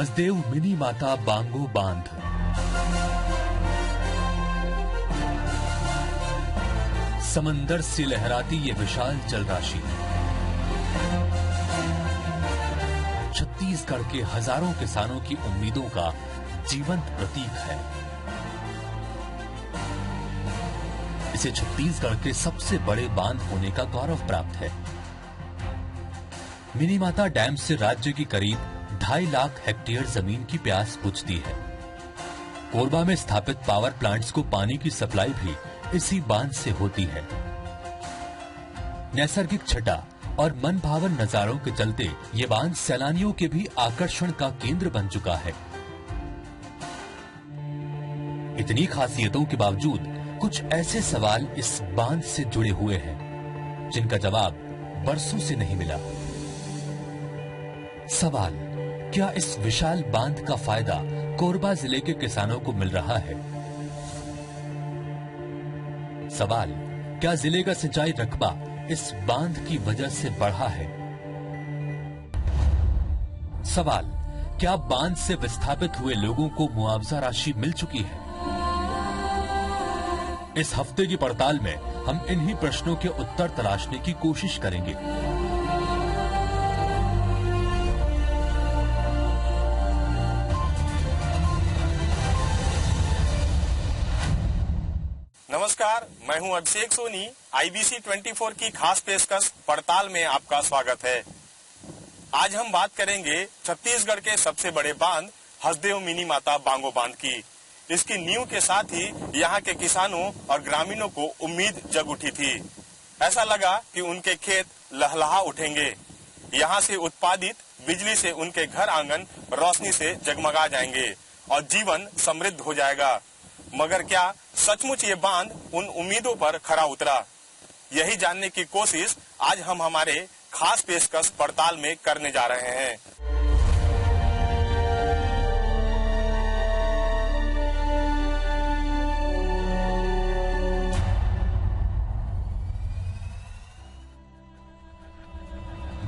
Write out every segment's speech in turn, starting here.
Hasdeo mini माता बांगो बांध। समंदर से लहराती ये विशाल जलराशि छत्तीसगढ़ के हजारों किसानों की उम्मीदों का जीवंत प्रतीक है। इसे छत्तीसगढ़ के सबसे बड़े बांध होने का गौरव प्राप्त है। मिनी माता डैम से राज्य की करीब 2.5 लाख हेक्टेयर जमीन की प्यास बुझती है। कोरबा में स्थापित पावर प्लांट्स को पानी की सप्लाई भी इसी बांध से होती है। नैसर्गिक छटा और मनभावन नजारों के चलते ये बांध सैलानियों के भी आकर्षण का केंद्र बन चुका है। इतनी खासियतों के बावजूद कुछ ऐसे सवाल इस बांध से जुड़े हुए हैं जिनका जवाब बरसों से नहीं मिला। सवाल, क्या इस विशाल बांध का फायदा कोरबा जिले के किसानों को मिल रहा है? सवाल, क्या जिले का सिंचाई रकबा इस बांध की वजह से बढ़ा है? सवाल, क्या बांध से विस्थापित हुए लोगों को मुआवजा राशि मिल चुकी है? इस हफ्ते की पड़ताल में हम इन्हीं प्रश्नों के उत्तर तलाशने की कोशिश करेंगे। नमस्कार, मैं हूं अभिषेक सोनी। IBC 24 की खास पेशकश पड़ताल में आपका स्वागत है। आज हम बात करेंगे छत्तीसगढ़ के सबसे बड़े बांध हसदेव मिनी माता बांगो बांध की। इसकी नींव के साथ ही यहाँ के किसानों और ग्रामीणों को उम्मीद जग उठी थी। ऐसा लगा कि उनके खेत लहलहा उठेंगे। यहाँ से उत्पादित बिजली से उनके घर आंगन रोशनी से जगमगा जाएंगे और जीवन समृद्ध हो जाएगा। मगर क्या सचमुच ये बांध उन उम्मीदों पर खरा उतरा? यही जानने की कोशिश आज हम हमारे खास पेशकश पड़ताल में करने जा रहे हैं।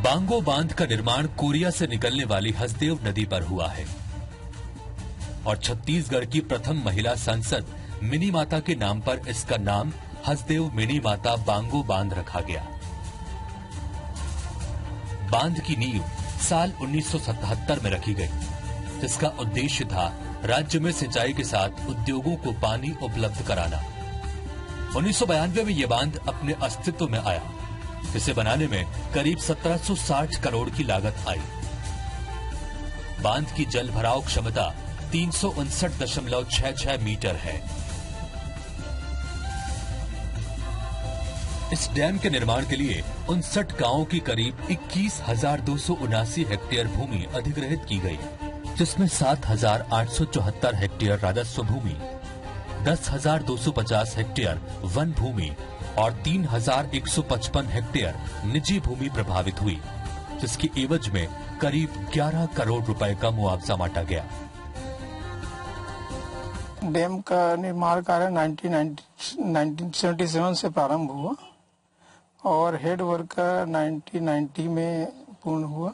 बांगो बांध का निर्माण कोरिया से निकलने वाली हसदेव नदी पर हुआ है और छत्तीसगढ़ की प्रथम महिला सांसद मिनी माता के नाम पर इसका नाम हसदेव मिनी माता बांगो बांध रखा गया। बांध की नींव साल 1977 में रखी गई, जिसका उद्देश्य था राज्य में सिंचाई के साथ उद्योगों को पानी उपलब्ध कराना। 1992 में यह बांध अपने अस्तित्व में आया। इसे बनाने में करीब 1760 करोड़ की लागत आई। बांध की जल भराव क्षमता 359.66 मीटर है। इस डैम के निर्माण के लिए 59 गांवों की करीब 21,279 हेक्टेयर भूमि अधिग्रहित की गई, जिसमें 7,874 हेक्टेयर राजस्व भूमि, 10,250 हेक्टेयर वन भूमि और 3,155 हेक्टेयर निजी भूमि प्रभावित हुई, जिसकी एवज में करीब 11 करोड़ रुपए का मुआवजा बांटा गया। डैम का निर्माण कार्य 1977 से प्रारंभ हुआ और हेड वर्क 1990 में पूर्ण हुआ।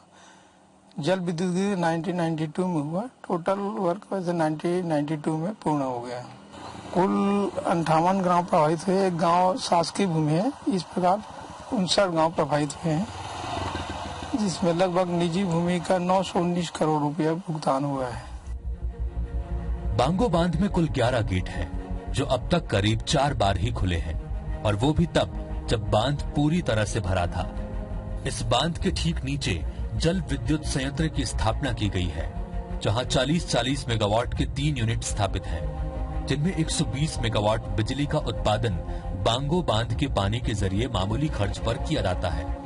जल विद्युत 1992 में हुआ। टोटल वर्क 1992 में पूर्ण हो गया। कुल 58 गांव प्रभावित हुए। एक गांव शासकीय भूमि है। इस प्रकार 59 गांव प्रभावित हुए हैं, जिसमें लगभग निजी भूमि का 919 करोड़ रुपया भुगतान हुआ है। बांगो बांध में कुल 11 गेट हैं, जो अब तक करीब 4 बार ही खुले हैं, और वो भी तब जब बांध पूरी तरह से भरा था। इस बांध के ठीक नीचे जल विद्युत संयंत्र की स्थापना की गई है, जहां 40 मेगावाट के 3 यूनिट स्थापित हैं, जिनमें 120 मेगावाट बिजली का उत्पादन बांगो बांध के पानी के जरिए मामूली खर्च पर किया जाता है।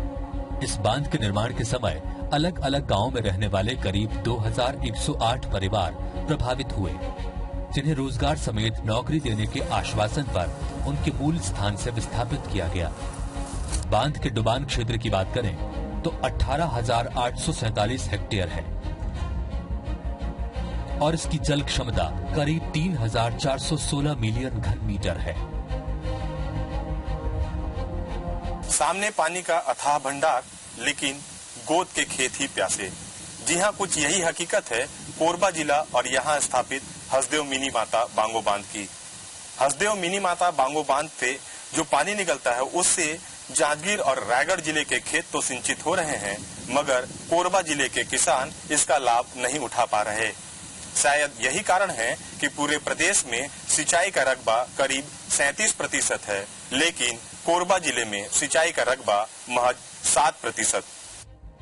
इस बांध के निर्माण के समय अलग अलग गांव में रहने वाले करीब 2108 परिवार प्रभावित हुए, जिन्हें रोजगार समेत नौकरी देने के आश्वासन पर उनके मूल स्थान से विस्थापित किया गया। बांध के डुबान क्षेत्र की बात करें तो 18,847 हेक्टेयर है और इसकी जल क्षमता करीब 3,416 मिलियन घन मीटर है। सामने पानी का अथाह भंडार, लेकिन गोद के खेत ही प्यासे। जी हाँ, कुछ यही हकीकत है कोरबा जिला और यहाँ स्थापित हसदेव मिनी माता बांगो बांध की। हसदेव मिनी माता बांगो बांध से जो पानी निकलता है उससे जांजगीर और रायगढ़ जिले के खेत तो सिंचित हो रहे हैं, मगर कोरबा जिले के किसान इसका लाभ नहीं उठा पा रहे। शायद यही कारण है कि पूरे प्रदेश में सिंचाई का रकबा करीब 37% है, लेकिन कोरबा जिले में सिंचाई का रकबा महज 7%।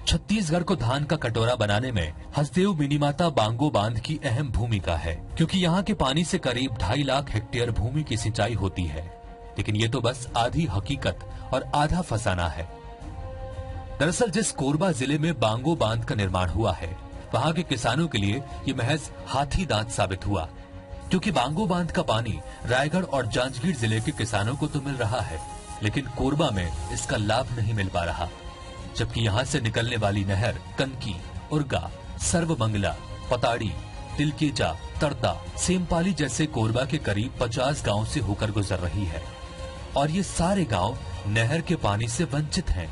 छत्तीसगढ़ को धान का कटोरा बनाने में हसदेव मिनीमाता बांगो बांध की अहम भूमिका है, क्योंकि यहाँ के पानी से करीब 2.5 लाख हेक्टेयर भूमि की सिंचाई होती है। लेकिन ये तो बस आधी हकीकत और आधा फसाना है। दरअसल जिस कोरबा जिले में बांगो बांध का निर्माण हुआ है, वहाँ के किसानों के लिए ये महज हाथी दांत साबित हुआ, क्योंकि बांगो बांध का पानी रायगढ़ और जांजगीर जिले के किसानों को तो मिल रहा है, लेकिन कोरबा में इसका लाभ नहीं मिल पा रहा। जबकि यहाँ से निकलने वाली नहर कनकी, उर्गा, सर्वमंगला, पताड़ी, तिलकेजा, तरदा, सेमपाली जैसे कोरबा के करीब 50 गांव से होकर गुजर रही है, और ये सारे गांव नहर के पानी से वंचित हैं।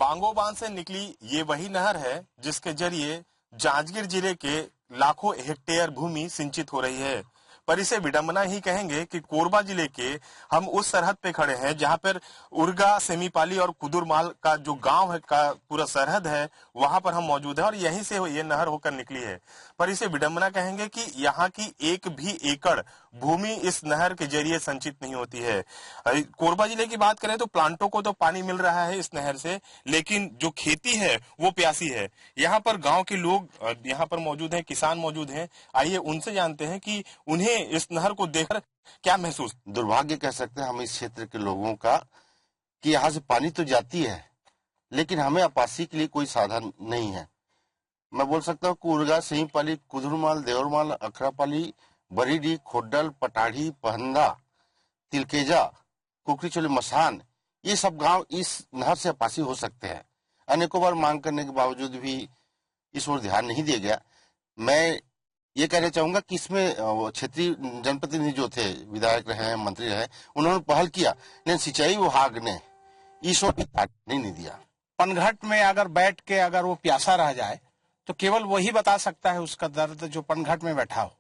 बांगो बांध से निकली ये वही नहर है जिसके जरिए जांजगीर जिले के लाखों हेक्टेयर भूमि सिंचित हो रही है। पर इसे विडंबना ही कहेंगे कि कोरबा जिले के हम उस सरहद पे खड़े हैं जहां पर उर्गा, सेमीपाली और कुदुरमाल का जो गांव है का पूरा सरहद है, वहां पर हम मौजूद हैं और यहीं से ये नहर होकर निकली है। पर इसे विडंबना कहेंगे कि यहाँ की एक भी एकड़ भूमि इस नहर के जरिए संचित नहीं होती है। कोरबा जिले की बात करें तो प्लांटों को तो पानी मिल रहा है इस नहर से, लेकिन जो खेती है वो प्यासी है। यहाँ पर गांव के लोग यहाँ पर मौजूद हैं, किसान मौजूद हैं। आइए उनसे जानते हैं कि उन्हें इस नहर को देखकर क्या महसूस। दुर्भाग्य कह सकते हैं हम इस क्षेत्र के लोगों का कि यहाँ से पानी तो जाती है, लेकिन हमें आपासी के लिए कोई साधन नहीं है। मैं बोल सकता हूँ उर्गा, सेमीपाली, कुदुरमाल, देवरमाल, अखरापाली, बरीडी, खोडल, पटाढ़ी, पहंदा, तिलकेजा, कुकरीचोली, मसान, ये सब गांव इस नहर से आपासी हो सकते हैं। अनेकों बार मांग करने के बावजूद भी इस ओर ध्यान नहीं दिया गया। मैं ये कहना चाहूंगा कि इसमें क्षेत्रीय जनप्रतिनिधि जो थे, विधायक रहे, मंत्री रहे, उन्होंने पहल किया, लेकिन सिंचाई विभाग ने इस ओर नहीं दिया। पनघट में अगर बैठ के अगर वो प्यासा रह जाए तो केवल वही बता सकता है उसका दर्द जो पनघट में बैठा हो,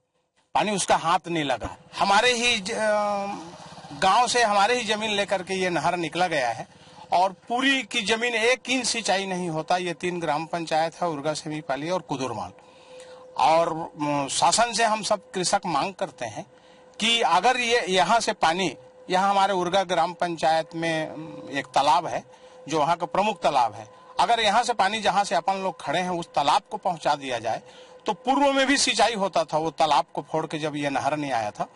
पानी उसका हाथ नहीं लगा। हमारे ही गांव से हमारे ही जमीन लेकर के ये नहर निकला गया है और पूरी की जमीन 1 इंच सिंचाई नहीं होता। ये 3 ग्राम पंचायत है, उर्गा, सेमीपाली और कुदुरमाल। और शासन से हम सब कृषक मांग करते हैं कि अगर ये यहाँ से पानी, यहाँ हमारे उर्गा ग्राम पंचायत में एक तालाब है जो वहाँ का प्रमुख तालाब है, अगर यहाँ से पानी जहाँ से अपन लोग खड़े हैं उस तालाब को पहुँचा दिया जाए तो पूर्व में भी सिंचाई होता था। वो तालाब को फोड़ के जब ये नहर नहीं आया था,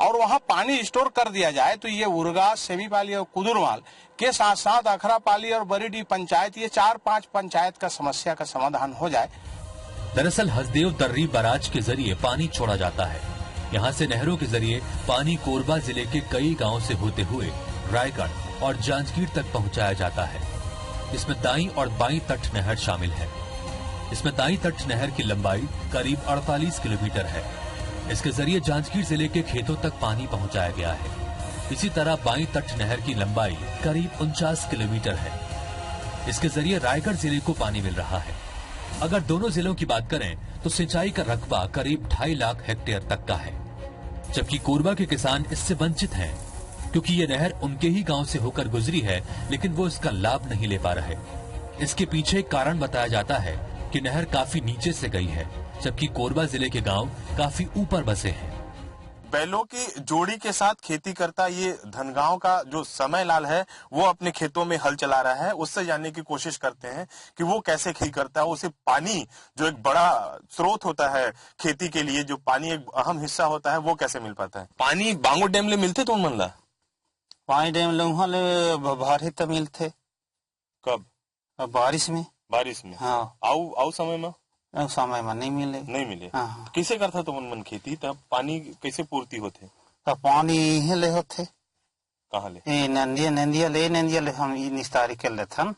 और वहाँ पानी स्टोर कर दिया जाए तो ये उर्गा, सेमीपाली और कुदुरमाल के साथ साथ अखरापाली और बरीडी पंचायत, ये 4-5 पंचायत का समस्या का समाधान हो जाए। दरअसल हसदेव दर्री बराज के जरिए पानी छोड़ा जाता है। यहाँ से नहरों के जरिए पानी कोरबा जिले के कई गांवों से होते हुए रायगढ़ और जांजगीर तक पहुंचाया जाता है। इसमें दाई और बाई तट नहर शामिल है। इसमें दाई तट नहर की लंबाई करीब 48 किलोमीटर है। इसके जरिए जांजगीर जिले के खेतों तक पानी पहुंचाया गया है। इसी तरह बाई तट नहर की लंबाई करीब 49 किलोमीटर है। इसके जरिए रायगढ़ जिले को पानी मिल रहा है। अगर दोनों जिलों की बात करें तो सिंचाई का रकबा करीब 2.5 लाख हेक्टेयर तक का है, जबकि कोरबा के किसान इससे वंचित हैं, क्योंकि ये नहर उनके ही गांव से होकर गुजरी है, लेकिन वो इसका लाभ नहीं ले पा रहे। इसके पीछे एक कारण बताया जाता है कि नहर काफी नीचे से गई है, जबकि कोरबा जिले के गांव काफी ऊपर बसे हैं। बैलों की जोड़ी के साथ खेती करता ये धनगांव का जो समय लाल है वो अपने खेतों में हल चला रहा है। उससे जानने की कोशिश करते हैं कि वो कैसे खेती करता है। उसे पानी जो एक बड़ा स्रोत होता है खेती के लिए, जो पानी एक अहम हिस्सा होता है, वो कैसे मिल पाता है। पानी बांगो डैम ले मिलते तो मन ला पानी डैम ले वहाँ ले भारी तो मिलते। कब? बारिश में। बारिश में? हाँ। आउ समय में? समय में नहीं मिले। नहीं मिले। हाँ। कैसे करता तो मन खेती, तब पानी कैसे पूर्ति होते? तब पानी यहीं ले होते। कहाँ ले? नंदिया ले हम निस्तारी कर लेते हम।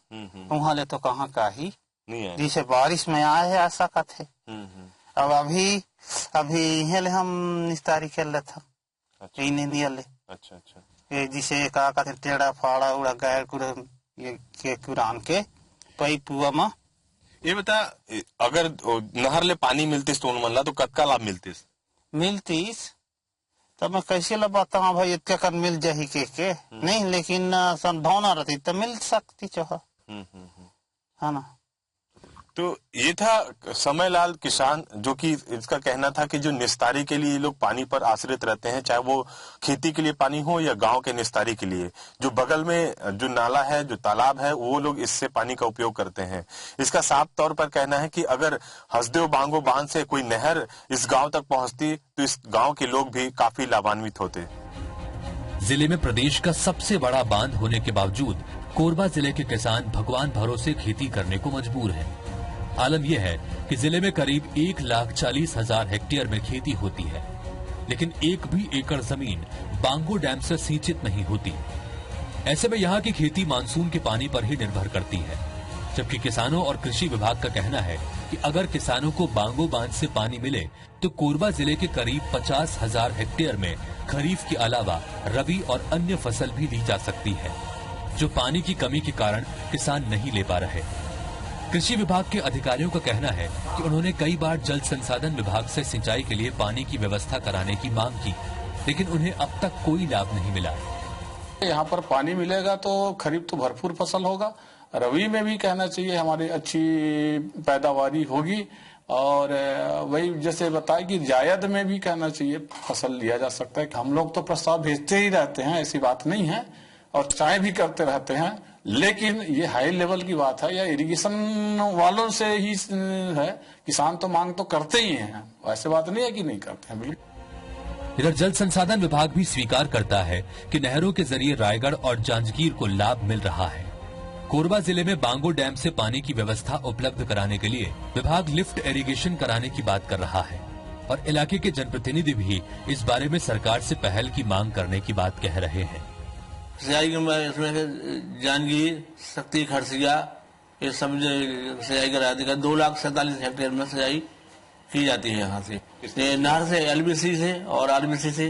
वहाँ ले तो कहाँ का ही नहीं है। जैसे बारिश में आए है ऐसा का थे। अब अभी यहीं ले हम निस्तारी कर लेते हम। नंदिया ले। अच्छा। जिसे का कहते टेढ़ा फाड़ा उड़ा गैर कुरान के पई पुआ में ये बता, अगर नहर ले पानी मिलतीस तो मन ला तो कतका लाभ मिलतीस? मिलतीस तब मैं कैसे ला बताऊं भाई, इतने कर मिल जाही के नहीं, लेकिन संभावना रहती तो मिल सकती चाह, है ना। तो ये था समयलाल किसान, जो कि इसका कहना था कि जो निस्तारी के लिए लोग पानी पर आश्रित रहते हैं, चाहे वो खेती के लिए पानी हो या गांव के निस्तारी के लिए, जो बगल में जो नाला है, जो तालाब है, वो लोग इससे पानी का उपयोग करते हैं। इसका साफ तौर पर कहना है कि अगर हसदेव बांगो बांध से कोई नहर इस गांव तक पहुंचती तो इस गांव के लोग भी काफी लाभान्वित होते। जिले में प्रदेश का सबसे बड़ा बांध होने के बावजूद कोरबा जिले के किसान भगवान भरोसे खेती करने को मजबूर हैं। आलम यह है कि जिले में करीब 1,40,000 हेक्टेयर में खेती होती है, लेकिन एक भी एकड़ जमीन बांगो डैम से सिंचित नहीं होती। ऐसे में यहाँ की खेती मानसून के पानी पर ही निर्भर करती है, जबकि किसानों और कृषि विभाग का कहना है कि अगर किसानों को बांगो बांध से पानी मिले तो कोरबा जिले के करीब 50,000 हेक्टेयर में खरीफ के अलावा रबी और अन्य फसल भी ली जा सकती है, जो पानी की कमी के कारण किसान नहीं ले पा रहे। कृषि विभाग के अधिकारियों का कहना है कि उन्होंने कई बार जल संसाधन विभाग से सिंचाई के लिए पानी की व्यवस्था कराने की मांग की, लेकिन उन्हें अब तक कोई लाभ नहीं मिला। यहाँ पर पानी मिलेगा तो खरीफ तो भरपूर फसल होगा, रबी में भी कहना चाहिए हमारी अच्छी पैदावारी होगी, और वही जैसे बताया कि जायद में भी कहना चाहिए फसल लिया जा सकता है। हम लोग तो प्रस्ताव भेजते ही रहते हैं, ऐसी बात नहीं है, और चाय भी करते रहते हैं, लेकिन ये हाई लेवल की बात है, या इरिगेशन वालों से ही है। किसान तो मांग तो करते ही हैं, ऐसे बात नहीं है कि नहीं करते हैं, बिल्कुल। इधर जल संसाधन विभाग भी स्वीकार करता है कि नहरों के जरिए रायगढ़ और जांजगीर को लाभ मिल रहा है। कोरबा जिले में बांगो डैम से पानी की व्यवस्था उपलब्ध कराने के लिए विभाग लिफ्ट इरिगेशन कराने की बात कर रहा है, और इलाके के जनप्रतिनिधि भी इस बारे में सरकार से पहल की मांग करने की बात कह रहे हैं। सिंचाई इसमें जांजगीर, शक्ति, खरसिया, ये सब सिंचाई करा देगा। 2,47,000 हेक्टेयर में सिंचाई की जाती है यहाँ से, नहर से, एलबीसी से और आरबीसी से।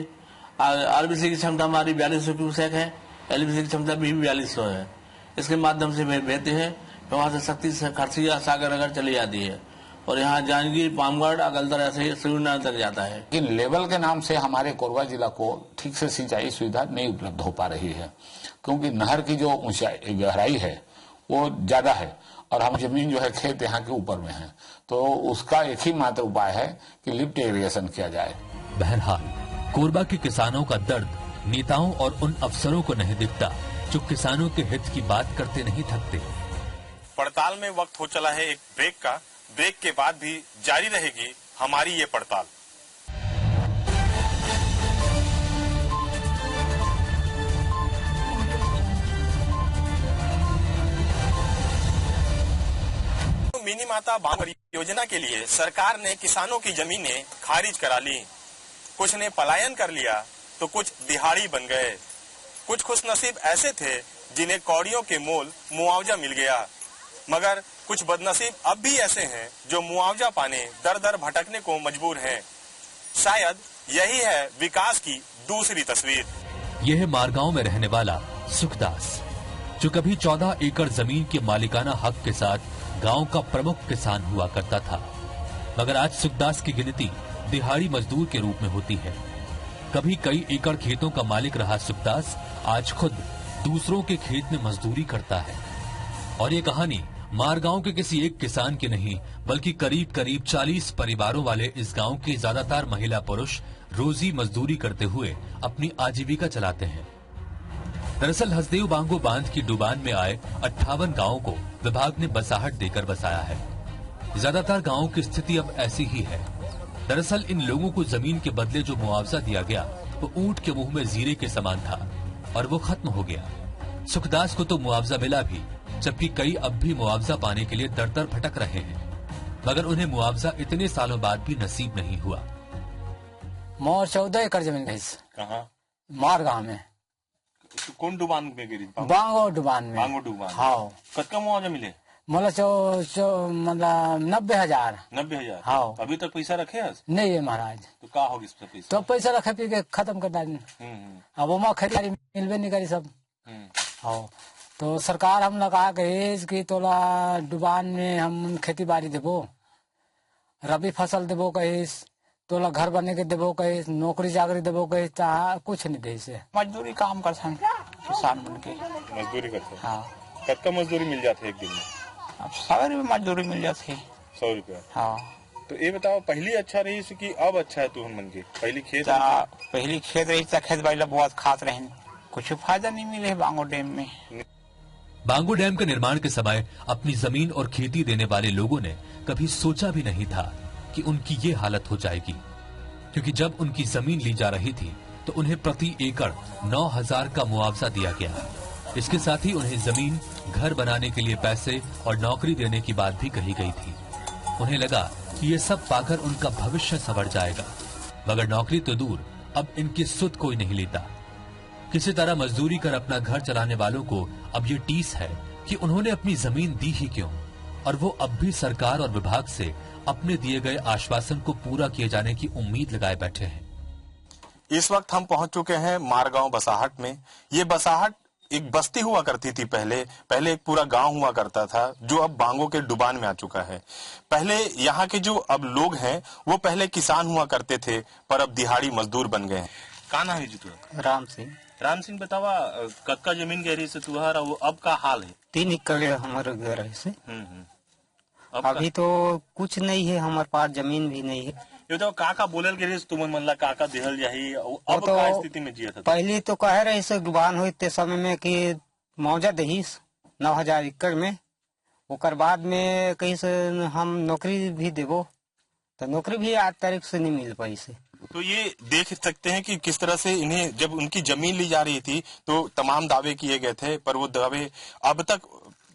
आरबीसी की क्षमता हमारी 4200 क्यूसेक है, एलबीसी की क्षमता भी 4200 है। इसके माध्यम से भेजते हैं, वहाँ से शक्ति से खरसिया, सागर अगर चली जाती है, और यहाँ जांजगीर, पामगढ़, अगलतर ऐसे सूर्यनगर तक जाता है। लेकिन लेवल के नाम से हमारे कोरबा जिला को ठीक से सिंचाई सुविधा नहीं उपलब्ध हो पा रही है, क्योंकि नहर की जो ऊंचाई गहराई है वो ज्यादा है, और हम जमीन जो है खेत यहाँ के ऊपर में है, तो उसका एक ही मात्र उपाय है कि लिफ्ट इरिगेशन किया जाए। बहरहाल कोरबा के किसानों का दर्द नेताओं और उन अफसरों को नहीं दिखता जो किसानों के हित की बात करते नहीं थकते। पड़ताल में वक्त हो चला है एक ब्रेक का। ब्रेक के बाद भी जारी रहेगी हमारी ये पड़ताल। मिनी माता बांध योजना के लिए सरकार ने किसानों की जमीनें खारिज करा ली। कुछ ने पलायन कर लिया तो कुछ दिहाड़ी बन गए। कुछ खुशनसीब ऐसे थे जिन्हें कौड़ियों के मोल मुआवजा मिल गया, मगर कुछ बदनसीब अब भी ऐसे हैं जो मुआवजा पाने दर दर भटकने को मजबूर हैं। शायद यही है विकास की दूसरी तस्वीर। यह है मारगांव में रहने वाला सुखदास, जो कभी 14 एकड़ जमीन के मालिकाना हक के साथ गांव का प्रमुख किसान हुआ करता था, मगर आज सुखदास की गिनती दिहाड़ी मजदूर के रूप में होती है। कभी कई एकड़ खेतों का मालिक रहा सुखदास आज खुद दूसरों के खेत में मजदूरी करता है। और ये कहानी मारगांव के किसी एक किसान की नहीं, बल्कि करीब करीब 40 परिवारों वाले इस गांव के ज्यादातर महिला पुरुष रोजी मजदूरी करते हुए अपनी आजीविका चलाते हैं। दरअसल हसदेव बांगो बांध की डुबान में आए 58 गांवों को विभाग ने बसाहट देकर बसाया है। ज्यादातर गांवों की स्थिति अब ऐसी ही है। दरअसल इन लोगों को जमीन के बदले जो मुआवजा दिया गया वो ऊंट के मुंह में जीरे के समान था, और वो खत्म हो गया। सुखदास को तो मुआवजा मिला भी, जबकि कई अब भी मुआवजा पाने के लिए दर दर भटक रहे हैं, मगर उन्हें मुआवजा इतने सालों बाद भी नसीब नहीं हुआ। मोर 14 एकड़ जमीन गई। कहाँ? मारगांव में। कौन डुबान में गिरी? बांगो डुबान में। बांगो डुबान। हाँ। कतका मुआवजा मिले? मतलब 90,000। 90,000। हाँ। अभी तक पैसा रखे है? नहीं है महाराज। तो क्या होगी इस पैसा? तो पैसा रखे पी के खत्म कर डाली। अब वो खरीदारी मिलवे नहीं करी सब। हाँ, तो सरकार हम लगा गए कि तोला डुबान में हम खेती बाड़ी देबो, रबी फसल देबो कहिस, तोला घर बने के देबो कहिस, नौकरी चाकरी देबो कहिस, कुछ नहीं दे से। मजदूरी काम करते हैं किसान बन के। मजदूरी करते हैं? हाँ। कब मजदूरी मिल जाती है एक दिन में? अब 100 रुपये मजदूरी मिल जाती है। 100 रुपया? हाँ। तो ये बताओ, पहली अच्छा रही कि अब अच्छा है तुहन मन के? पहली खेत रही था, खेत बाड़ी बहुत खात रहे, कुछ फायदा नहीं मिले बांगो डैम में। बांगो डैम के निर्माण के समय अपनी जमीन और खेती देने वाले लोगों ने कभी सोचा भी नहीं था कि उनकी ये हालत हो जाएगी, क्योंकि जब उनकी जमीन ली जा रही थी तो उन्हें प्रति एकड़ 9,000 का मुआवजा दिया गया। इसके साथ ही उन्हें जमीन, घर बनाने के लिए पैसे और नौकरी देने की बात भी कही गई थी। उन्हें लगा कि ये सब पाकर उनका भविष्य संवर जाएगा, मगर नौकरी तो दूर, अब इनकी सुध कोई नहीं लेता। किसी तरह मजदूरी कर अपना घर चलाने वालों को अब ये टीस है कि उन्होंने अपनी जमीन दी ही क्यों, और वो अब भी सरकार और विभाग से अपने दिए गए आश्वासन को पूरा किए जाने की उम्मीद लगाए बैठे हैं। इस वक्त हम पहुंच चुके हैं मारगांव बसाहट में। ये बसाहट एक बस्ती हुआ करती थी पहले एक पूरा गांव हुआ करता था, जो अब बांगो के डुबान में आ चुका है। पहले यहाँ के जो अब लोग हैं वो पहले किसान हुआ करते थे, पर अब दिहाड़ी मजदूर बन गए हैं। का नाम है जी तुझा? राम सिंह बतावा, कक्का जमीन गहरी से तुहारा वो अब का हाल है? 3 एकड़ हमारे घर है। अभी तो कुछ नहीं है, हमारे पास जमीन भी नहीं है। ये तो काका बोलल गिरी तुमन मन ला काका देहल जाही, अब तो का स्थिति में जिया था? पहले तो कह रहे से डुबान हुई ते समय में कि मौजा दहीस 9,000 एकड़ में, ओकर बाद में कहीं से हम नौकरी भी देबो, तो नौकरी भी आज तारीख से नहीं मिल पाई से। तो ये देख सकते हैं कि किस तरह से इन्हें जब उनकी जमीन ली जा रही थी तो तमाम दावे किए गए थे, पर वो दावे अब तक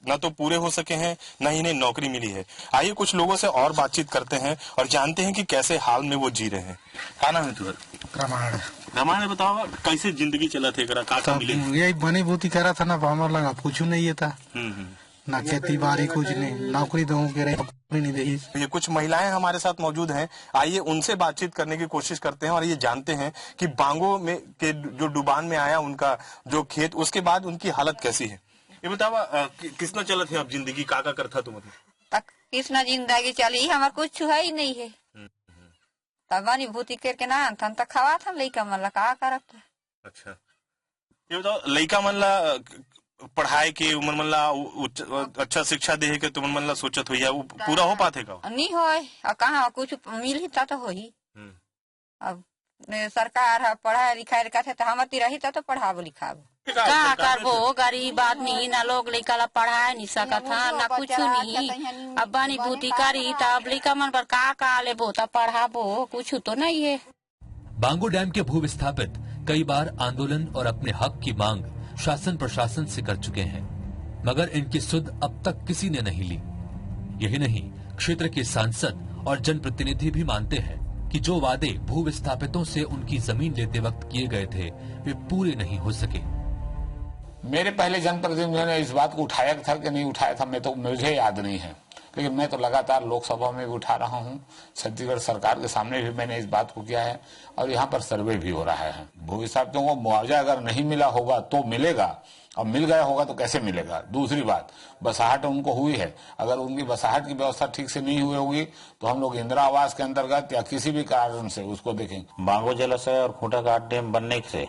न तो पूरे हो सके हैं, न ही इन्हें नौकरी मिली है। आइए कुछ लोगों से और बातचीत करते हैं और जानते हैं कि कैसे हाल में वो जी रहे हैं। का नाम है तुम्हारा? रामायण बताओ, कैसे जिंदगी चला थे? काका मिले? यही बनी बूती करा था ना, हमारा लगा कुछ नहीं था, ना खेती बाड़ी कुछ नहीं, नौकरी दो के नहीं दी। ये कुछ महिलाएं हमारे साथ मौजूद हैं, आइए उनसे बातचीत करने की कोशिश करते हैं और ये जानते हैं कि बांगो में के जो डुबान में आया उनका जो खेत, उसके बाद उनकी हालत कैसी है। ये बतावा, किसना चला थे आप जिंदगी, काका करता तुम? किसना जिंदगी चली, हमार कुछ है ही नहीं है। तबानी भूति करके ना थन तक खवा था लइका मन ला का करत। अच्छा, ये बताओ, लइका मन ला पढ़ाई के उमर मन ला अच्छा शिक्षा दे के तुम मन ला सोचत हो, या वो पूरा हो पाते का? नहीं होय, कहाँ कुछ मिल ही तो होही। अब सरकार पढ़ाई लिखाई का तो हमारी रही तो पढ़ाबो लिखाबो, का करबो, गरीब आदमी ना लोग लइका ला पढ़ा नहीं सकत हा, ना कुछ नहीं। अब बानी बूती करी तब लइका मन पर का लेबो तब पढ़ाबो, कुछ तो नहीं है। बांगो डैम के भू विस्थापित कई बार आंदोलन और अपने हक की मांग शासन प्रशासन से कर चुके हैं, मगर इनकी सुध अब तक किसी ने नहीं ली। यही नहीं, क्षेत्र के सांसद और जनप्रतिनिधि भी मानते हैं कि जो वादे भू विस्थापितों से उनकी जमीन लेते वक्त किए गए थे वे पूरे नहीं हो सके। मेरे पहले जनप्रतिनिधियों ने इस बात को उठाया था कि नहीं उठाया था, मुझे याद नहीं है, लेकिन मैं तो लगातार लोकसभा में भी उठा रहा हूं, छत्तीसगढ़ सरकार के सामने भी मैंने इस बात को किया है, और यहाँ पर सर्वे भी हो रहा है। भू विस्थापितों को मुआवजा अगर नहीं मिला होगा तो मिलेगा, अब मिल गया होगा तो कैसे मिलेगा। दूसरी बात, बसाहट उनको हुई है, अगर उनकी बसाहट की व्यवस्था ठीक से नहीं हुई होगी तो हम लोग इंदिरा आवास के अंतर्गत या किसी भी कारण से उसको देखेंगे। बांगो जलाशय और खूंटाघाट डैम बनने से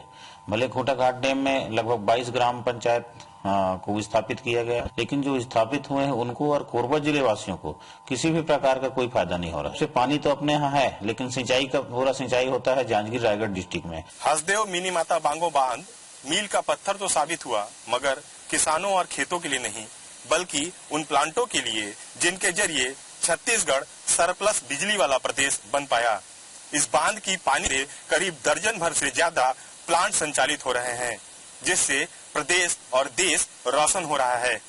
भले खूंटाघाट डैम में लगभग 22 ग्राम पंचायत को स्थापित किया गया, लेकिन जो स्थापित हुए हैं उनको और कोरबा जिले वासियों को किसी भी प्रकार का कोई फायदा नहीं हो रहा। उससे पानी तो अपने यहाँ है, लेकिन सिंचाई का पूरा सिंचाई होता है जांजगीर रायगढ़ डिस्ट्रिक्ट में। हसदेव मिनी माता बांगो बांध मील का पत्थर तो साबित हुआ, मगर किसानों और खेतों के लिए नहीं, बल्कि उन प्लांटों के लिए जिनके जरिए छत्तीसगढ़ सरप्लस बिजली वाला प्रदेश बन पाया। इस बांध की पानी से करीब दर्जन भर से ज्यादा प्लांट संचालित हो रहे हैं, जिससे प्रदेश और देश रोशन हो रहा है।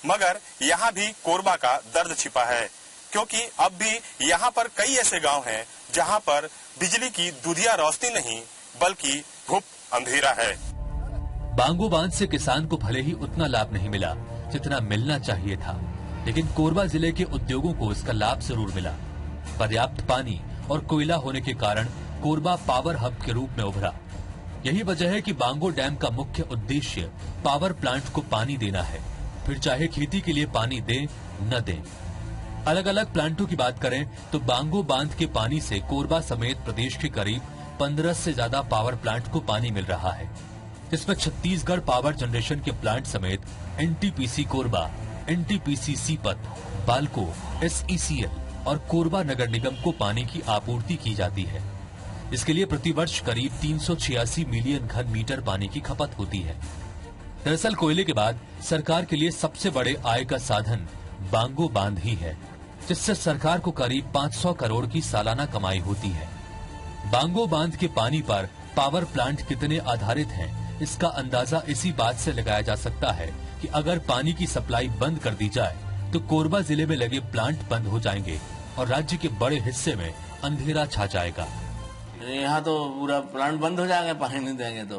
मगर यहाँ भी कोरबा का दर्द छिपा है, क्योंकि अब भी यहाँ पर कई ऐसे गांव हैं जहाँ पर बिजली की दुधिया रोशनी नहीं बल्कि घुप अंधेरा है। बांगो बांध से किसान को भले ही उतना लाभ नहीं मिला जितना मिलना चाहिए था, लेकिन कोरबा जिले के उद्योगों को इसका लाभ जरूर मिला। पर्याप्त पानी और कोयला होने के कारण कोरबा पावर हब के रूप में उभरा। यही वजह है कि बांगो डैम का मुख्य उद्देश्य पावर प्लांट को पानी देना है, फिर चाहे खेती के लिए पानी दें न दें। अलग अलग प्लांटों की बात करें तो बांगो बांध के पानी से कोरबा समेत प्रदेश के करीब 15 से ज्यादा पावर प्लांट को पानी मिल रहा है, जिसमें छत्तीसगढ़ पावर जनरेशन के प्लांट समेत NTPC Korba, NTPC Sipat, Balco, SECL और कोरबा नगर निगम को पानी की आपूर्ति की जाती है। इसके लिए प्रतिवर्ष करीब 386 मिलियन घन मीटर पानी की खपत होती है। दरअसल कोयले के बाद सरकार के लिए सबसे बड़े आय का साधन बांगो बांध ही है, जिससे सरकार को करीब 500 करोड़ की सालाना कमाई होती है। बांगो बांध के पानी पर पावर प्लांट कितने आधारित हैं, इसका अंदाजा इसी बात से लगाया जा सकता है कि अगर पानी की सप्लाई बंद कर दी जाए तो कोरबा जिले में लगे प्लांट बंद हो जाएंगे और राज्य के बड़े हिस्से में अंधेरा छा जाएगा। यहाँ तो पूरा प्लांट बंद हो जाएंगे, पानी नहीं देंगे तो।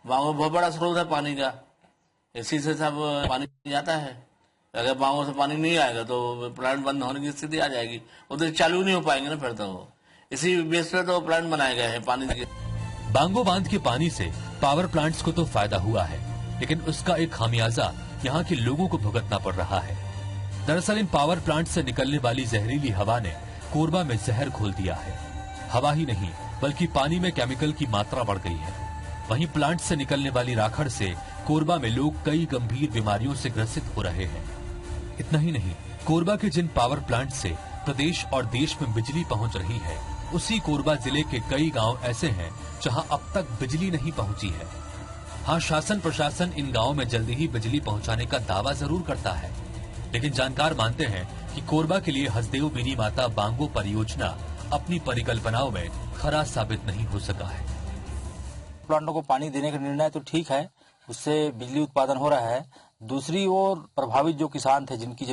बांगो बहुत बड़ा स्रोत है पानी का, इसी से सब पानी आता है। अगर बांगो से पानी नहीं आएगा तो प्लांट बंद होने की स्थिति आ जाएगी, उधर चालू नहीं हो पाएंगे ना फिर तो। इसी बेस पे तो प्लांट बनाए गए हैं पानी के। बांगो बांध के पानी से पावर प्लांट्स को तो फायदा हुआ है, लेकिन उसका एक खामियाजा यहाँ के लोगों को भुगतना पड़ रहा है। दरअसल इन पावर प्लांट से निकलने वाली जहरीली हवा ने कोरबा में जहर घोल दिया है। हवा ही नहीं बल्कि पानी में केमिकल की मात्रा बढ़ गई है। वहीं प्लांट से निकलने वाली राखड़ से कोरबा में लोग कई गंभीर बीमारियों से ग्रसित हो रहे हैं। इतना ही नहीं, कोरबा के जिन पावर प्लांट से प्रदेश और देश में बिजली पहुंच रही है, उसी कोरबा जिले के कई गांव ऐसे हैं जहां अब तक बिजली नहीं पहुंची है। हाँ, शासन प्रशासन इन गांवों में जल्दी ही बिजली पहुंचाने का दावा जरूर करता है, लेकिन जानकार मानते हैं कि कोरबा के लिए हसदेव बीनी माता बांगो परियोजना अपनी परिकल्पनाओं में खरा साबित नहीं हो सका है। प्लांटों को पानी देने का निर्णय तो ठीक है, उससे बिजली उत्पादन हो रहा है। दूसरी ओर प्रभावित जो किसान थे, जिनकी